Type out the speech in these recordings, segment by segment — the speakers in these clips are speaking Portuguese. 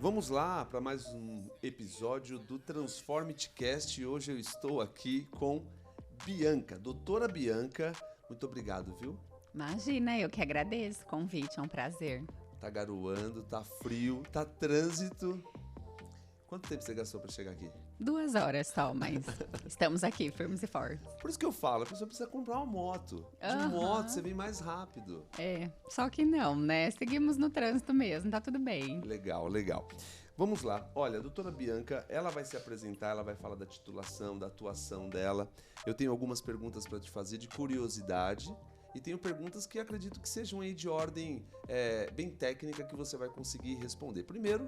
Vamos lá para mais um episódio do Transformity Cast e hoje eu estou aqui com Bianca, doutora Bianca. Muito obrigado, viu? Imagina, eu que agradeço o convite, é um prazer. Tá garoando, tá frio, tá trânsito. Quanto tempo você gastou para chegar aqui? 2 horas só, mas estamos aqui, firmes e fortes. Por isso que eu falo, a pessoa precisa comprar uma moto. De moto você vem mais rápido. Só que não, né? Seguimos no trânsito mesmo, tá tudo bem. Legal, legal. Vamos lá. Olha, a doutora Bianca, ela vai se apresentar, ela vai falar da titulação, da atuação dela. Eu tenho algumas perguntas para te fazer de curiosidade e tenho perguntas que acredito que sejam aí de ordem bem técnica que você vai conseguir responder. Primeiro,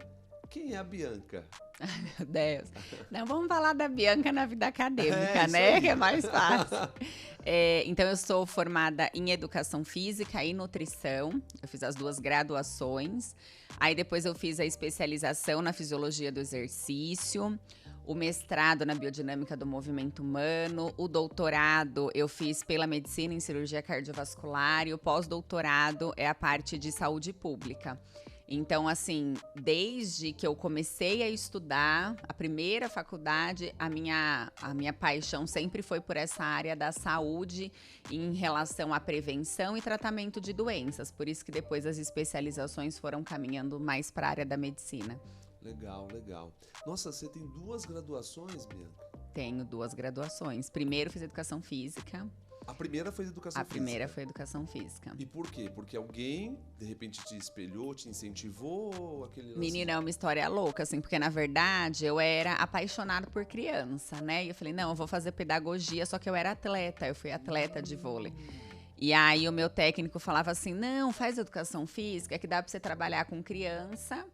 quem é a Bianca? Meu Deus. Não, vamos falar da Bianca na vida acadêmica, né? Que é mais fácil. Então, eu sou formada em Educação Física e Nutrição. Eu fiz as 2 graduações. Aí, depois eu fiz a especialização na Fisiologia do Exercício. O mestrado na Biodinâmica do Movimento Humano. O doutorado eu fiz pela Medicina em Cirurgia Cardiovascular. E o pós-doutorado é a parte de Saúde Pública. Então, assim, desde que eu comecei a estudar, a primeira faculdade, a minha paixão sempre foi por essa área da saúde em relação à prevenção e tratamento de doenças. Por isso que depois as especializações foram caminhando mais para a área da medicina. Legal, legal. Nossa, você tem 2 graduações, Bianca? Tenho 2 graduações. Primeiro fiz Educação Física. A primeira foi Educação Física? A primeira foi Educação Física. E por quê? Porque alguém, de repente, te espelhou, te incentivou? Aquele lance... Menina, é uma história louca, assim, porque na verdade eu era apaixonada por criança, né? E eu falei, não, eu vou fazer pedagogia, só que eu era atleta, eu fui atleta de vôlei. E aí o meu técnico falava assim, não, faz Educação Física, que dá pra você trabalhar com criança,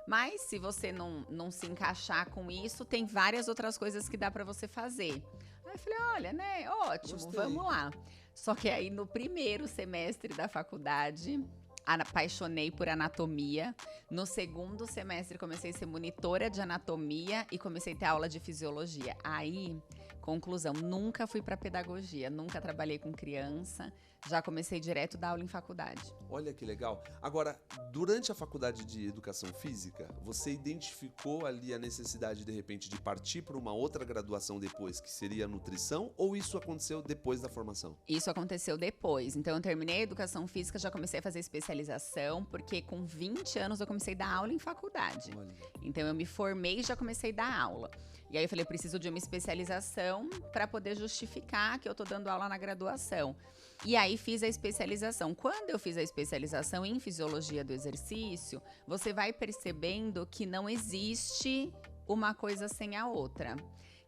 mas se você não se encaixar com isso, tem várias outras coisas que dá pra você fazer. Aí eu falei, olha, né, ótimo, Gostei. Vamos lá. Só que aí no primeiro semestre da faculdade, apaixonei por anatomia. No segundo semestre comecei a ser monitora de anatomia e comecei a ter aula de fisiologia. Aí, conclusão, nunca fui para pedagogia, nunca trabalhei com criança, já comecei direto a dar aula em faculdade. Olha que legal. Agora, durante a faculdade de Educação Física, você identificou ali a necessidade, de repente, de partir para uma outra graduação depois, que seria a nutrição, ou isso aconteceu depois da formação? Isso aconteceu depois. Então, eu terminei a Educação Física, já comecei a fazer especialização, porque com 20 anos eu comecei a dar aula em faculdade. Olha. Então, eu me formei e já comecei a dar aula. E aí eu falei, eu preciso de uma especialização para poder justificar que eu tô dando aula na graduação. E aí fiz a especialização. Quando eu fiz a especialização em Fisiologia do Exercício, você vai percebendo que não existe uma coisa sem a outra.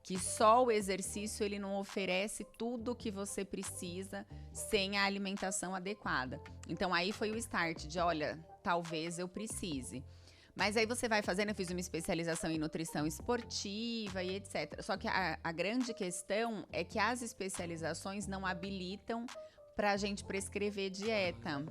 Que só o exercício ele não oferece tudo o que você precisa sem a alimentação adequada. Então aí foi o start de, olha, talvez eu precise. Mas aí você vai fazendo, eu fiz uma especialização em nutrição esportiva e etc. Só que a grande questão é que as especializações não habilitam para a gente prescrever dieta.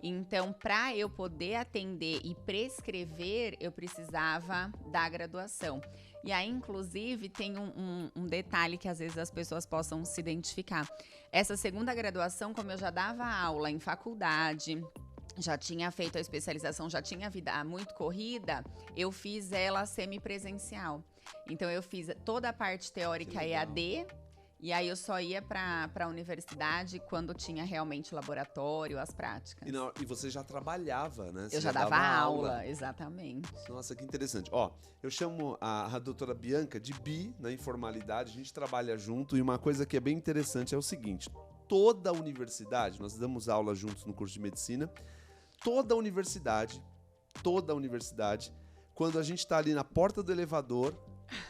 Então, para eu poder atender e prescrever, eu precisava da graduação. E aí, inclusive, tem um detalhe que às vezes as pessoas possam se identificar. Essa segunda graduação, como eu já dava aula em faculdade, já tinha feito a especialização, já tinha vida muito corrida, eu fiz ela semipresencial. Então, eu fiz toda a parte teórica EAD, e aí eu só ia para a universidade quando tinha realmente laboratório, as práticas. E você já trabalhava, né? Você eu já dava aula, exatamente. Nossa, que interessante. Ó, eu chamo a doutora Bianca de Bi na informalidade, a gente trabalha junto e uma coisa que é bem interessante é o seguinte, toda a universidade, nós damos aula juntos no curso de medicina, toda a universidade, quando a gente tá ali na porta do elevador,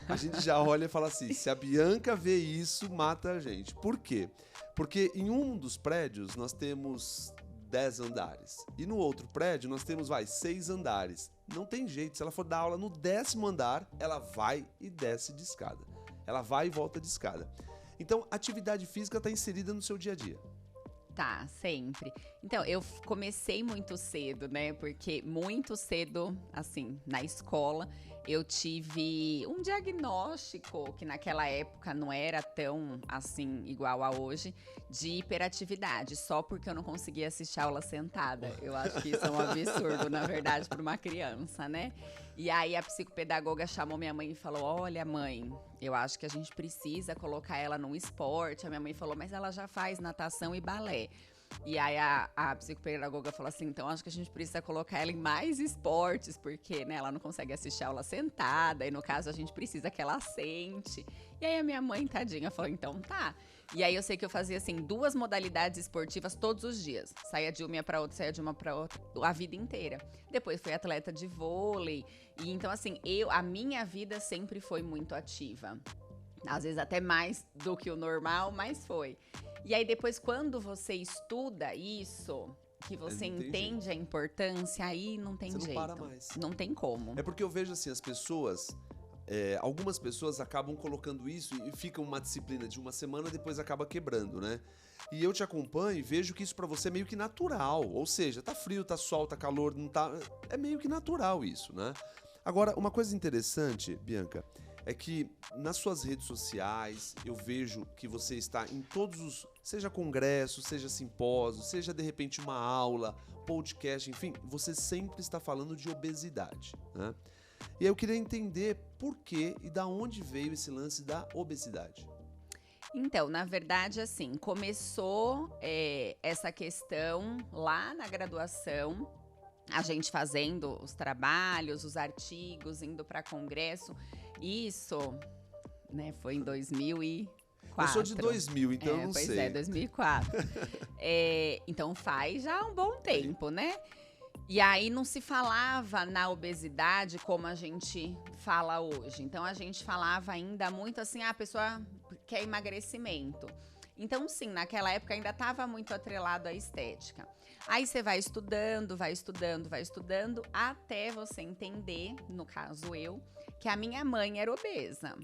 a gente já olha e fala assim, se a Bianca vê isso, mata a gente. Por quê? Porque em um dos prédios nós temos 10 andares. E no outro prédio nós temos, 6 andares. Não tem jeito, se ela for dar aula no 10º andar, ela vai e desce de escada. Ela vai e volta de escada. Então, atividade física está inserida no seu dia a dia. Tá, sempre. Então, eu comecei muito cedo, né? Porque muito cedo, assim, na escola, eu tive um diagnóstico, que naquela época não era tão, assim, igual a hoje, de hiperatividade, só porque eu não conseguia assistir a aula sentada. Eu acho que isso é um absurdo, na verdade, para uma criança, né? E aí a psicopedagoga chamou minha mãe e falou: olha, mãe, eu acho que a gente precisa colocar ela num esporte. A minha mãe falou: mas ela já faz natação e balé. E aí a psicopedagoga falou assim: então acho que a gente precisa colocar ela em mais esportes, porque, né, ela não consegue assistir a aula sentada, e no caso a gente precisa que ela sente. E aí a minha mãe, tadinha, falou: então tá. E aí eu sei que eu fazia, assim, 2 modalidades esportivas todos os dias. Saía de uma pra outra, saía de uma pra outra, a vida inteira. Depois fui atleta de vôlei. E então, assim, a minha vida sempre foi muito ativa. Às vezes até mais do que o normal, mas foi. E aí depois, quando você estuda isso, que você entende a importância, aí não tem jeito. Você não para mais. Não tem como. É porque eu vejo assim, as pessoas... algumas pessoas acabam colocando isso e fica uma disciplina de uma semana, depois acaba quebrando, né? E eu te acompanho e vejo que isso pra você é meio que natural. Ou seja, tá frio, tá sol, tá calor, não tá... É meio que natural isso, né? Agora, uma coisa interessante, Bianca, é que nas suas redes sociais eu vejo que você está em todos os... Seja congresso, seja simpósio, seja de repente uma aula, podcast, enfim, você sempre está falando de obesidade, né? E aí eu queria entender por que e da onde veio esse lance da obesidade. Então, na verdade, assim, começou essa questão lá na graduação, a gente fazendo os trabalhos, os artigos, indo para congresso. Isso, né, foi em 2004. Eu sou de 2000, então eu não sei. Pois é, 2004. Então faz já um bom tempo, né? E aí não se falava na obesidade como a gente fala hoje. Então a gente falava ainda muito assim, a pessoa quer emagrecimento. Então sim, naquela época ainda estava muito atrelado à estética. Aí você vai estudando, até você entender, no caso eu, que a minha mãe era obesa.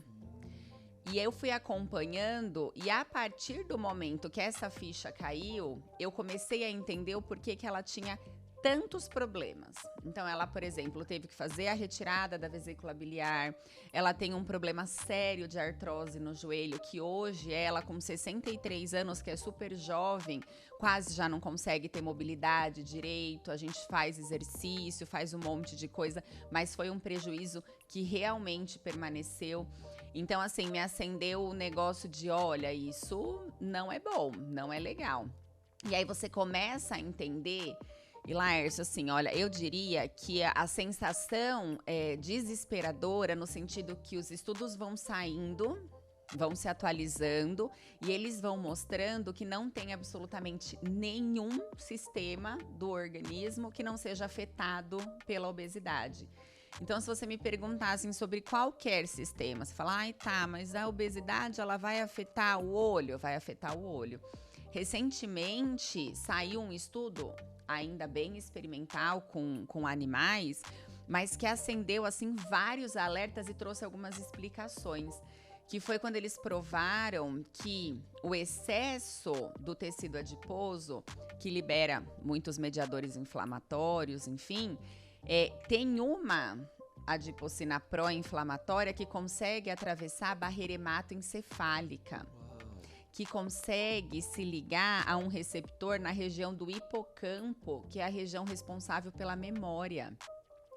E eu fui acompanhando, e a partir do momento que essa ficha caiu, eu comecei a entender o porquê que ela tinha tantos problemas. Então ela, por exemplo, teve que fazer a retirada da vesícula biliar, ela tem um problema sério de artrose no joelho, que hoje ela, com 63 anos, que é super jovem, quase já não consegue ter mobilidade direito, a gente faz exercício, faz um monte de coisa, mas foi um prejuízo que realmente permaneceu. Então, assim, me acendeu o negócio de, olha, isso não é bom, não é legal. E aí você começa a entender... E Laércio, assim, olha, eu diria que a sensação é desesperadora no sentido que os estudos vão saindo, vão se atualizando e eles vão mostrando que não tem absolutamente nenhum sistema do organismo que não seja afetado pela obesidade. Então, se você me perguntasse sobre qualquer sistema, você fala, ai, tá, mas a obesidade, ela vai afetar o olho? Vai afetar o olho. Recentemente, saiu um estudo, ainda bem experimental, com animais, mas que acendeu, assim, vários alertas e trouxe algumas explicações. Que foi quando eles provaram que o excesso do tecido adiposo, que libera muitos mediadores inflamatórios, enfim, tem uma adipocina pró-inflamatória que consegue atravessar a barreira hematoencefálica, que consegue se ligar a um receptor na região do hipocampo, que é a região responsável pela memória.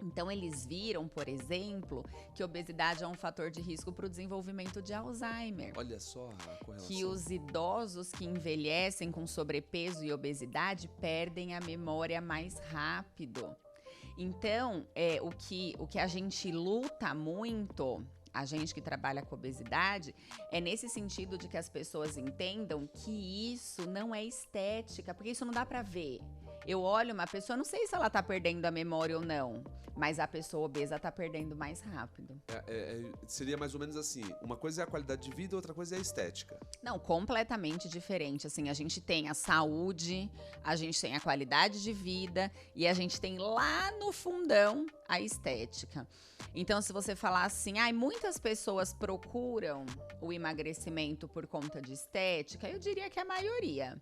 Então, eles viram, por exemplo, que a obesidade é um fator de risco para o desenvolvimento de Alzheimer. Olha só a correlação. Que os idosos que envelhecem com sobrepeso e obesidade perdem a memória mais rápido. Então, o que a gente luta muito, a gente que trabalha com obesidade, é nesse sentido de que as pessoas entendam que isso não é estética, porque isso não dá pra ver. Eu olho uma pessoa, não sei se ela tá perdendo a memória ou não, mas a pessoa obesa tá perdendo mais rápido. Seria mais ou menos assim, uma coisa é a qualidade de vida, outra coisa é a estética. Não, completamente diferente. Assim, a gente tem a saúde, a gente tem a qualidade de vida e a gente tem lá no fundão a estética. Então, se você falar assim, muitas pessoas procuram o emagrecimento por conta de estética, eu diria que a maioria.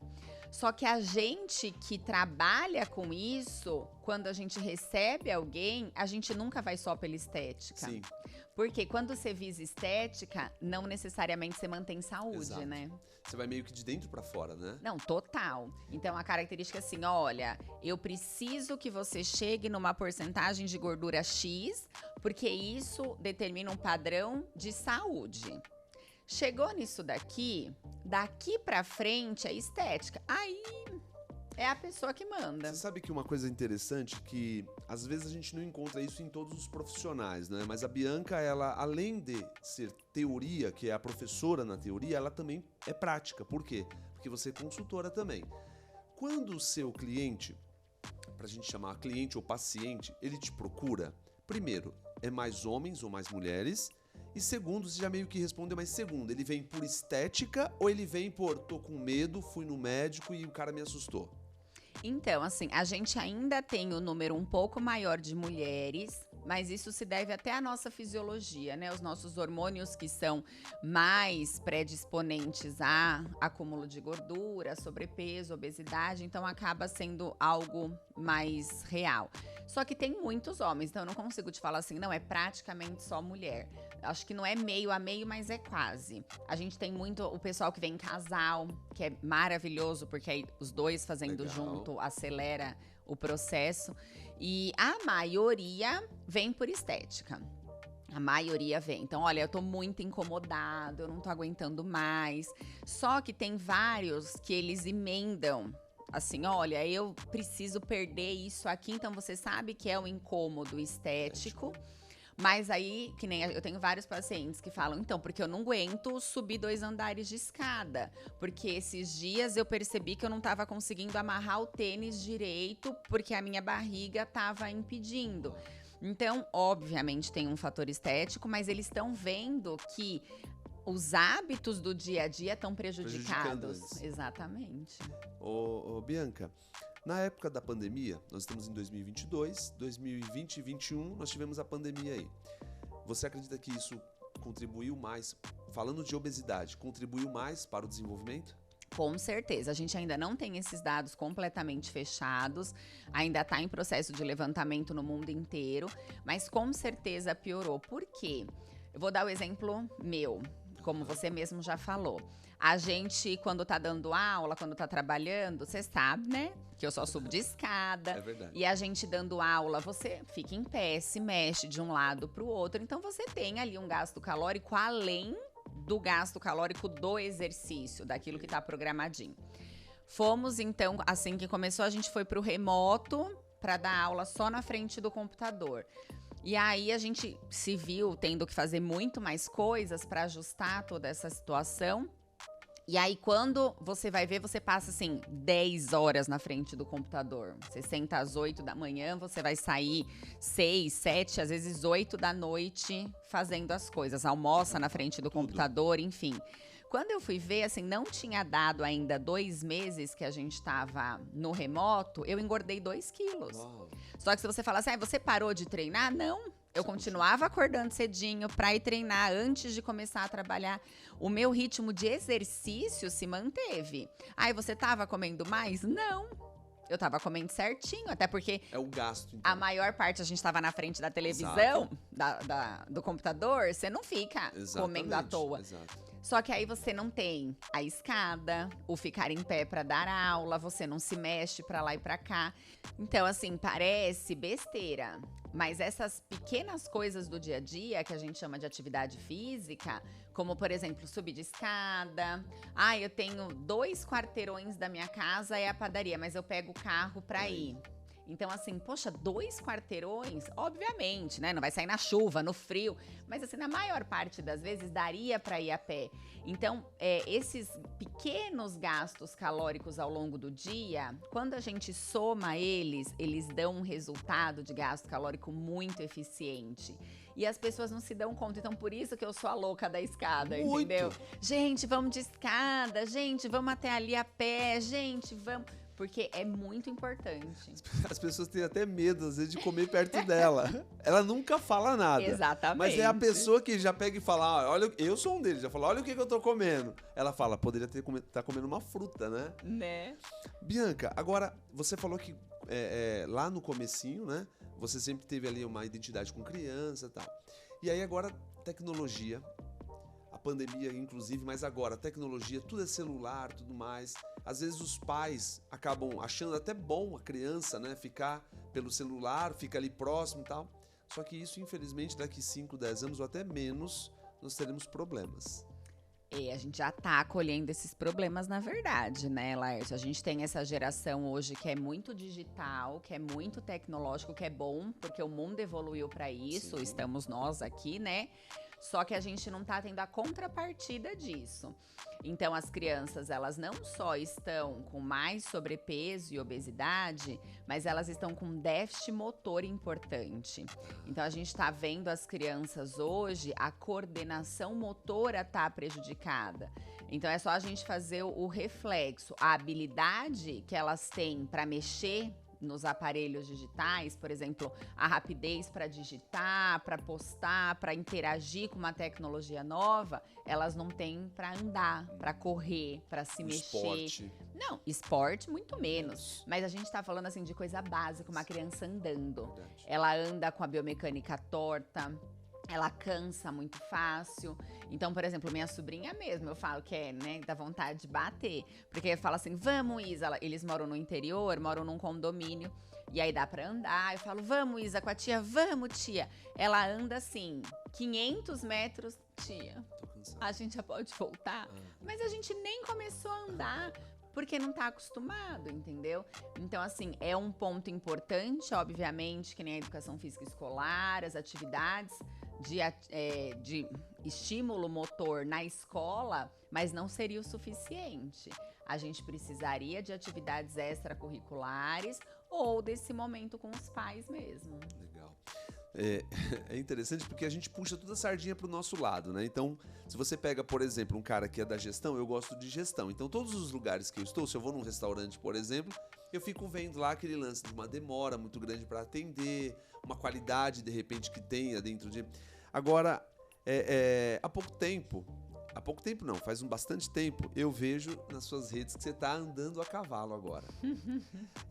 Só que a gente que trabalha com isso, quando a gente recebe alguém, a gente nunca vai só pela estética. Sim. Porque quando você visa estética, não necessariamente você mantém saúde, Exato. né? Você vai meio que de dentro pra fora, né? Não, total. Então, a característica é assim, olha, eu preciso que você chegue numa porcentagem de gordura X, porque isso determina um padrão de saúde. Chegou nisso daqui pra frente é estética. Aí é a pessoa que manda. Você sabe que uma coisa interessante que às vezes a gente não encontra isso em todos os profissionais, né? Mas a Bianca, ela, além de ser teoria, que é a professora na teoria, ela também é prática. Por quê? Porque você é consultora também. Quando o seu cliente, pra gente chamar cliente ou paciente, ele te procura, primeiro, é mais homens ou mais mulheres? E segundo, você já meio que responde, mas segundo, ele vem por estética ou ele vem por tô com medo, fui no médico e o cara me assustou? Então, assim, a gente ainda tem um número um pouco maior de mulheres, mas isso se deve até à nossa fisiologia, né? Os nossos hormônios que são mais predisponentes a acúmulo de gordura, sobrepeso, obesidade, então acaba sendo algo mais real. Só que tem muitos homens, então eu não consigo te falar assim, não, é praticamente só mulher. Acho que não é meio a meio, mas é quase. A gente tem muito o pessoal que vem em casal, que é maravilhoso, porque aí os dois fazendo Legal. junto acelera o processo. E a maioria vem por estética. A maioria vem. Então, olha, eu tô muito incomodado, eu não tô aguentando mais. Só que tem vários que eles emendam. Assim, olha, eu preciso perder isso aqui, então você sabe que é um incômodo estético. Mas aí, que nem eu tenho vários pacientes que falam, então, porque eu não aguento subir 2 andares de escada. Porque esses dias eu percebi que eu não estava conseguindo amarrar o tênis direito, porque a minha barriga estava impedindo. Então, obviamente, tem um fator estético, mas eles estão vendo que os hábitos do dia a dia estão prejudicados. Prejudicando eles. Exatamente. Ô, Bianca, na época da pandemia, nós estamos em 2022, 2020 e 2021, nós tivemos a pandemia aí. Você acredita que isso contribuiu mais, falando de obesidade, contribuiu mais para o desenvolvimento? Com certeza. A gente ainda não tem esses dados completamente fechados, ainda está em processo de levantamento no mundo inteiro, mas com certeza piorou. Por quê? Eu vou dar o exemplo meu, como você mesmo já falou. A gente, quando tá dando aula, quando tá trabalhando, você sabe, né? Que eu só subo de escada. É verdade. E a gente dando aula, você fica em pé, se mexe de um lado pro outro. Então, você tem ali um gasto calórico além do gasto calórico do exercício, daquilo que tá programadinho. Fomos, então, assim que começou, a gente foi pro remoto para dar aula só na frente do computador. E aí a gente se viu tendo que fazer muito mais coisas para ajustar toda essa situação. E aí, quando você vai ver, você passa, assim, 10 horas na frente do computador. Você senta às 8 da manhã, você vai sair 6, 7, às vezes 8 da noite fazendo as coisas. Almoça na frente do computador, enfim. Quando eu fui ver, assim, não tinha dado ainda 2 meses que a gente estava no remoto, eu engordei 2 quilos. Uau. Só que se você falar assim, você parou de treinar? Não. Eu continuava acordando cedinho para ir treinar antes de começar a trabalhar. O meu ritmo de exercício se manteve. Aí você tava comendo mais? Não. Eu tava comendo certinho, até porque É o gasto, então. a maior parte a gente tava na frente da televisão, do computador, você não fica comendo à toa. Exato. Só que aí você não tem a escada, o ficar em pé para dar aula, você não se mexe para lá e para cá. Então, assim, parece besteira, mas essas pequenas coisas do dia a dia, que a gente chama de atividade física, como, por exemplo, subir de escada. Ah, eu tenho 2 quarteirões da minha casa, é a padaria, mas eu pego o carro para ir. Então, assim, poxa, 2 quarteirões, obviamente, né? Não vai sair na chuva, no frio. Mas, assim, na maior parte das vezes, daria para ir a pé. Então, esses pequenos gastos calóricos ao longo do dia, quando a gente soma eles dão um resultado de gasto calórico muito eficiente. E as pessoas não se dão conta. Então, por isso que eu sou a louca da escada, Muito. entendeu? Gente, vamos de escada. Gente, vamos até ali a pé. Gente, vamos... Porque é muito importante. As pessoas têm até medo, às vezes, de comer perto dela. Ela nunca fala nada. Exatamente. Mas é a pessoa que já pega e fala, olha, eu sou um deles, já fala, olha o que eu tô comendo. Ela fala, poderia tá comendo uma fruta, né? Né? Bianca, agora, você falou que lá no comecinho, né? Você sempre teve ali uma identidade com criança e tal. E aí agora, tecnologia, a pandemia inclusive, mas agora, tecnologia, tudo é celular, tudo mais. Às vezes os pais acabam achando até bom a criança, né, ficar pelo celular, fica ali próximo e tal. Só que isso, infelizmente, daqui 5, 10 anos ou até menos, nós teremos problemas. E a gente já tá acolhendo esses problemas, na verdade, né, Laércio? A gente tem essa geração hoje que é muito digital, que é muito tecnológico, que é bom, porque o mundo evoluiu para isso, Sim. estamos nós aqui, né? Só que a gente não tá tendo a contrapartida disso. Então, as crianças, elas não só estão com mais sobrepeso e obesidade, mas elas estão com déficit motor importante. Então, a gente tá vendo as crianças hoje, a coordenação motora tá prejudicada. Então, é só a gente fazer o reflexo. A habilidade que elas têm para mexer nos aparelhos digitais, por exemplo, a rapidez para digitar, para postar, para interagir com uma tecnologia nova, elas não têm para andar, para correr, para se mexer. Esporte. Não, esporte muito menos. Mas a gente tá falando assim de coisa básica, uma criança andando. Verdade. Ela anda com a biomecânica torta. Ela cansa muito fácil. Então, por exemplo, minha sobrinha mesmo, eu falo que né, dá vontade de bater. Porque fala assim, vamos, Isa. Eles moram no interior, moram num condomínio. E aí dá pra andar. Eu falo, vamos, Isa, com a tia. Vamos, tia. Ela anda assim, 500 metros. Tia, Tô cansado. a gente já pode voltar? Mas a gente nem começou a andar. Porque não tá acostumado, entendeu? Então, assim, é um ponto importante, obviamente, que nem a educação física escolar, as atividades de estímulo motor na escola, mas não seria o suficiente. A gente precisaria de atividades extracurriculares ou desse momento com os pais mesmo. Legal. É interessante porque a gente puxa toda a sardinha pro nosso lado, né? Então, se você pega, por exemplo, um cara que é da gestão, eu gosto de gestão. Então, todos os lugares que eu estou, se eu vou num restaurante, por exemplo, eu fico vendo lá aquele lance de uma demora muito grande para atender, uma qualidade, de repente, que tenha dentro de... Agora, há pouco tempo não, faz bastante tempo, eu vejo nas suas redes que você está andando a cavalo agora.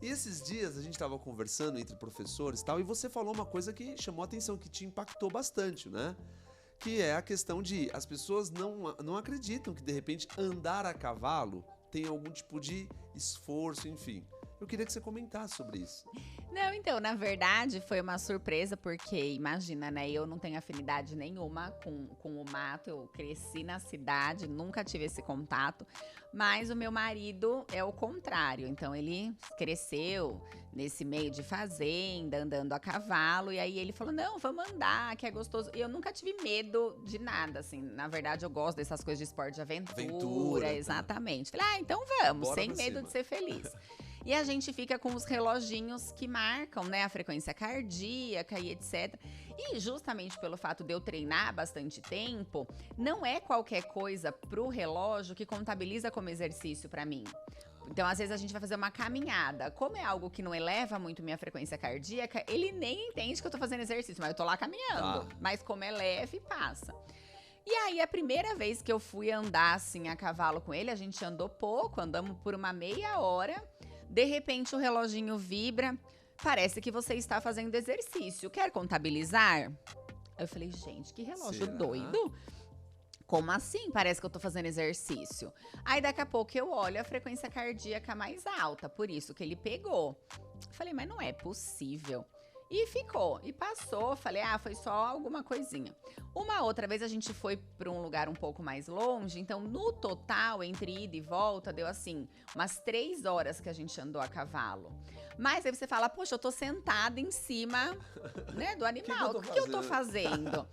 E esses dias a gente estava conversando entre professores e tal, e você falou uma coisa que chamou a atenção, que te impactou bastante, né? Que é a questão de as pessoas não acreditam que, de repente, andar a cavalo tem algum tipo de esforço, enfim. Eu queria que você comentasse sobre isso. Não, então, na verdade, foi uma surpresa, porque, imagina, né, eu não tenho afinidade nenhuma com o mato, eu cresci na cidade, nunca tive esse contato, mas o meu marido é o contrário, então ele cresceu nesse meio de fazenda, andando a cavalo, e aí ele falou, não, vamos andar, que é gostoso. E eu nunca tive medo de nada, assim, na verdade eu gosto dessas coisas de esporte de aventura, exatamente. Falei, então vamos, bora sem medo cima. de ser feliz. E a gente fica com os reloginhos que marcam, né, a frequência cardíaca e etc. E justamente pelo fato de eu treinar bastante tempo, não é qualquer coisa pro relógio que contabiliza como exercício pra mim. Então, às vezes, a gente vai fazer uma caminhada. Como é algo que não eleva muito minha frequência cardíaca, ele nem entende que eu tô fazendo exercício, mas eu tô lá caminhando. Mas como é leve, passa. E aí, a primeira vez que eu fui andar, assim, a cavalo com ele, a gente andou pouco, andamos por uma meia hora. De repente, o reloginho vibra. Parece que você está fazendo exercício. Quer contabilizar? Eu falei, gente, que relógio doido. Como assim? Parece que eu tô fazendo exercício. Aí, daqui a pouco, eu olho a frequência cardíaca mais alta. Por isso que ele pegou. Falei, mas não é possível. E ficou, e passou, falei, foi só alguma coisinha. Uma outra vez a gente foi para um lugar um pouco mais longe, então no total, entre ida e volta, deu assim, umas 3 horas que a gente andou a cavalo. Mas aí você fala, poxa, eu tô sentada em cima, né, do animal, o que eu tô fazendo?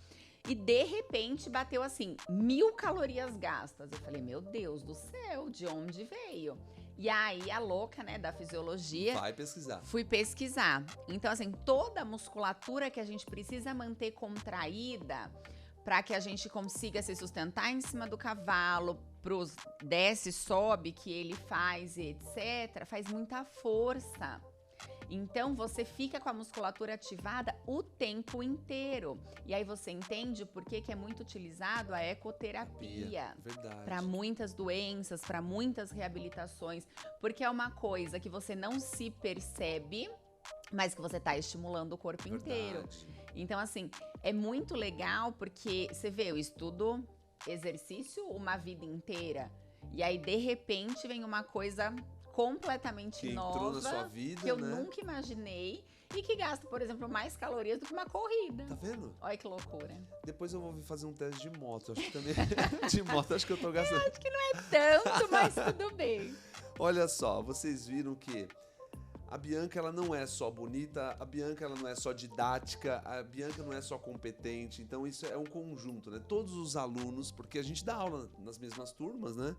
E de repente bateu assim, 1000 calorias gastas. Eu falei, meu Deus do céu, de onde veio? E aí, a louca, né, da fisiologia... Vai pesquisar. Fui pesquisar. Então, assim, toda a musculatura que a gente precisa manter contraída para que a gente consiga se sustentar em cima do cavalo, pros desce, sobe, que ele faz, etc., faz muita força. Então, você fica com a musculatura ativada o tempo inteiro. E aí você entende o porquê que é muito utilizado a ecoterapia. Verdade. Para muitas doenças, para muitas reabilitações. Porque é uma coisa que você não se percebe, mas que você tá estimulando o corpo inteiro. Verdade. Então, assim, é muito legal porque você vê, eu estudo exercício uma vida inteira. E aí, de repente, vem uma coisa completamente Que entrou nova, na sua vida, que eu né? nunca imaginei e que gasta, por exemplo, mais calorias do que uma corrida. Tá vendo? Olha que loucura. Depois eu vou fazer um teste de moto. Acho que também. De moto, acho que eu tô gastando. Acho que não é tanto, mas tudo bem. Olha só, vocês viram que a Bianca, ela não é só bonita, a Bianca, ela não é só didática, a Bianca não é só competente, então isso é um conjunto, né? Todos os alunos, porque a gente dá aula nas mesmas turmas, né?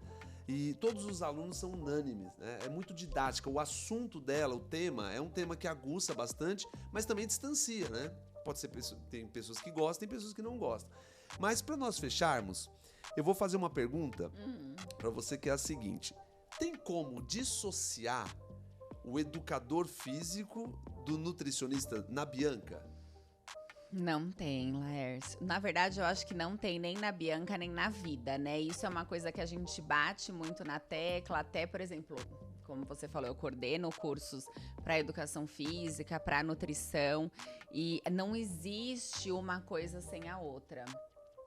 E todos os alunos são unânimes, né? É muito didática, o assunto dela, o tema, é um tema que aguça bastante, mas também distancia, né? Pode ser, tem pessoas que gostam, tem pessoas que não gostam. Mas para nós fecharmos, eu vou fazer uma pergunta para você que é a seguinte: tem como dissociar o educador físico do nutricionista na Bianca? Não tem, Laércio. Na verdade, eu acho que não tem nem na Bianca, nem na vida, né? Isso é uma coisa que a gente bate muito na tecla. Até, por exemplo, como você falou, eu coordeno cursos para educação física, para nutrição. E não existe uma coisa sem a outra.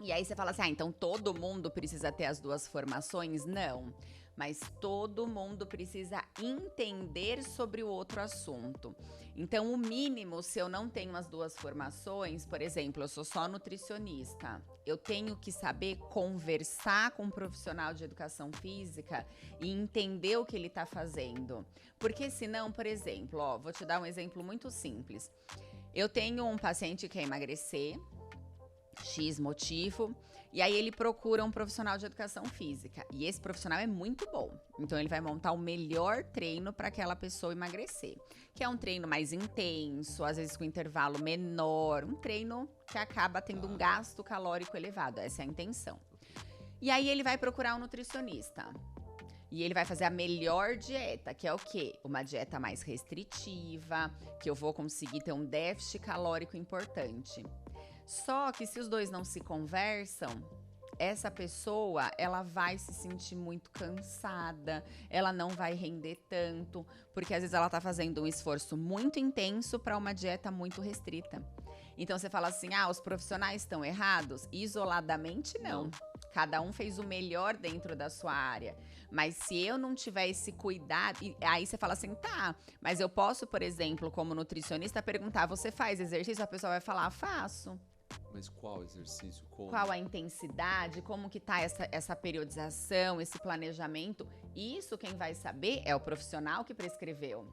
E aí você fala assim, então todo mundo precisa ter as duas formações? Não. Mas todo mundo precisa entender sobre o outro assunto. Então, o mínimo, se eu não tenho as duas formações, por exemplo, eu sou só nutricionista, eu tenho que saber conversar com um profissional de educação física e entender o que ele está fazendo. Porque senão, por exemplo, vou te dar um exemplo muito simples. Eu tenho um paciente que quer emagrecer, X motivo, e aí ele procura um profissional de educação física. E esse profissional é muito bom. Então ele vai montar o melhor treino para aquela pessoa emagrecer. Que é um treino mais intenso, às vezes com intervalo menor, um treino que acaba tendo um gasto calórico elevado. Essa é a intenção. E aí ele vai procurar um nutricionista. E ele vai fazer a melhor dieta, que é o quê? Uma dieta mais restritiva, que eu vou conseguir ter um déficit calórico importante. Só que se os dois não se conversam, essa pessoa, ela vai se sentir muito cansada, ela não vai render tanto, porque às vezes ela tá fazendo um esforço muito intenso para uma dieta muito restrita. Então você fala assim, os profissionais estão errados? Isoladamente não. Cada um fez o melhor dentro da sua área. Mas se eu não tiver esse cuidado, aí você fala assim, tá, mas eu posso, por exemplo, como nutricionista, perguntar, você faz exercício? A pessoa vai falar, faço. Mas qual exercício? Como? Qual a intensidade, como que tá essa periodização, esse planejamento? Isso quem vai saber é o profissional que prescreveu.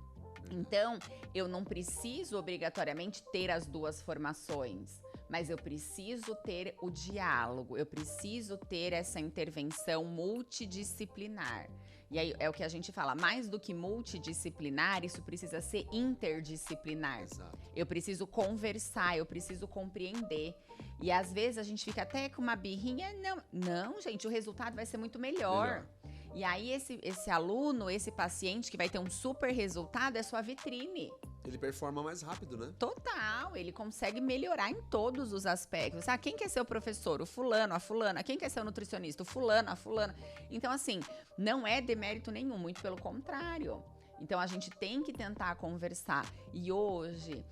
Então, eu não preciso obrigatoriamente ter as duas formações, mas eu preciso ter o diálogo, eu preciso ter essa intervenção multidisciplinar. E aí é o que a gente fala, mais do que multidisciplinar, isso precisa ser interdisciplinar. Exato. Eu preciso conversar, eu preciso compreender. E às vezes a gente fica até com uma birrinha, não, gente, o resultado vai ser muito melhor. E aí esse aluno, esse paciente que vai ter um super resultado é sua vitrine. Ele performa mais rápido, né? Total, ele consegue melhorar em todos os aspectos. Quem quer ser o professor? O fulano, a fulana. Quem quer ser o nutricionista? O fulano, a fulana. Então, assim, não é demérito nenhum, muito pelo contrário. Então, a gente tem que tentar conversar. E hoje,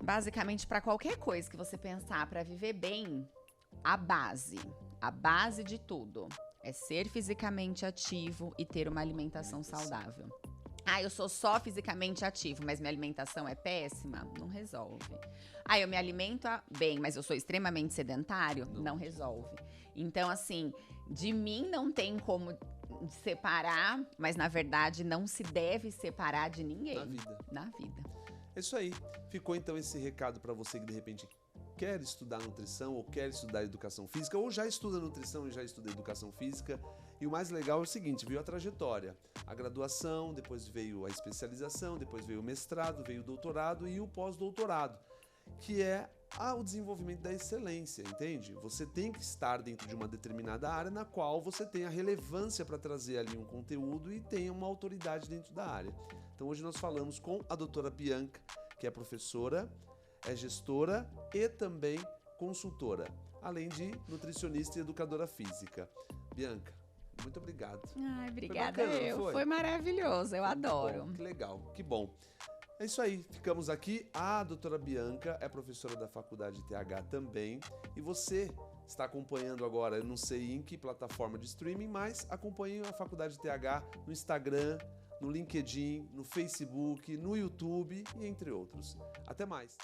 basicamente, para qualquer coisa que você pensar para viver bem, a base de tudo é ser fisicamente ativo e ter uma alimentação saudável. Eu sou só fisicamente ativo, mas minha alimentação é péssima? Não resolve. Eu me alimento bem, mas eu sou extremamente sedentário? Não resolve. Então, assim, de mim não tem como separar, mas na verdade não se deve separar de ninguém. Na vida. É isso aí. Ficou então esse recado para você que de repente quer estudar nutrição ou quer estudar educação física, ou já estuda nutrição e já estuda educação física. E o mais legal é o seguinte, viu a trajetória, a graduação, depois veio a especialização, depois veio o mestrado, veio o doutorado e o pós-doutorado, que é o desenvolvimento da excelência, entende? Você tem que estar dentro de uma determinada área na qual você tem a relevância para trazer ali um conteúdo e tenha uma autoridade dentro da área. Então hoje nós falamos com a doutora Bianca, que é professora, é gestora e também consultora, além de nutricionista e educadora física. Bianca, muito obrigado. Ai, obrigada Foi bacana, eu. Foi maravilhoso, eu adoro. Bom, que legal, que bom. É isso aí, ficamos aqui. A doutora Bianca é professora da Faculdade TH também. E você está acompanhando agora, eu não sei em que plataforma de streaming, mas acompanhe a Faculdade TH no Instagram, no LinkedIn, no Facebook, no YouTube e entre outros. Até mais!